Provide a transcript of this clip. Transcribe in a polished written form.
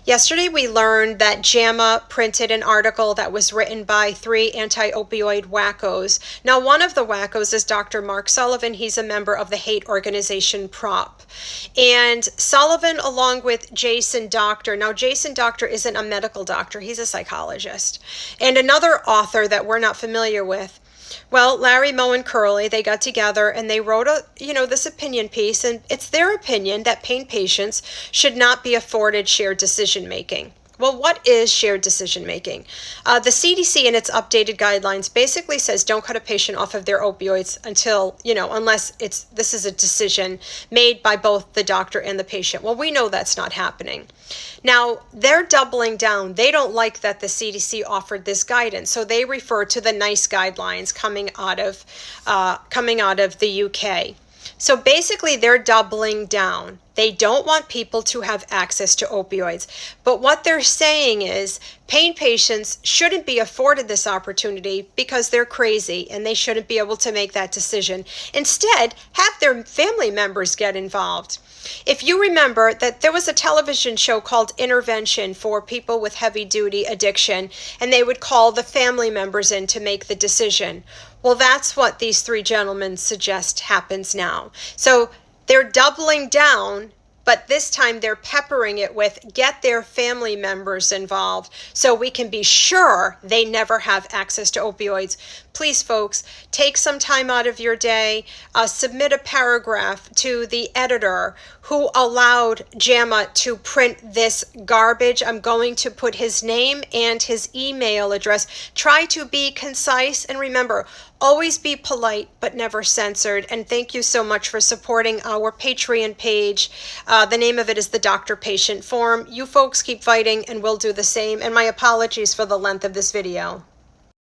Yesterday we learned that JAMA printed an article that was written by 3 anti-opioid wackos. Now one of the wackos is Dr. Mark Sullivan. He's a member of the hate organization PROP. And Sullivan along with Jason Doctor. Now Jason Doctor isn't a medical doctor, he's a psychologist. And another author that we're not familiar with. Well, Larry, Moe, and Curly, they got together and they wrote this opinion piece, and it's their opinion that pain patients should not be afforded shared decision making. Well, what is shared decision making? The CDC in its updated guidelines basically says don't cut a patient off of their opioids until, unless this is a decision made by both the doctor and the patient. Well, we know that's not happening. Now, they're doubling down. They don't like that the CDC offered this guidance, so they refer to the NICE guidelines coming out of the UK. So basically, they're doubling down. They don't want people to have access to opioids. But what they're saying is pain patients shouldn't be afforded this opportunity because they're crazy and they shouldn't be able to make that decision. Instead, have their family members get involved. If you remember that there was a television show called Intervention for people with heavy duty addiction, and they would call the family members in to make the decision. Well, that's what these 3 gentlemen suggest happens now. So they're doubling down, but this time they're peppering it with get their family members involved so we can be sure they never have access to opioids. Please, folks, take some time out of your day, submit a paragraph to the editor who allowed JAMA to print this garbage. I'm going to put his name and his email address. Try to be concise, and remember, always be polite but never censored. And thank you so much for supporting our Patreon page. The name of it is the Doctor Patient Forum. You folks keep fighting and we'll do the same. And my apologies for the length of this video.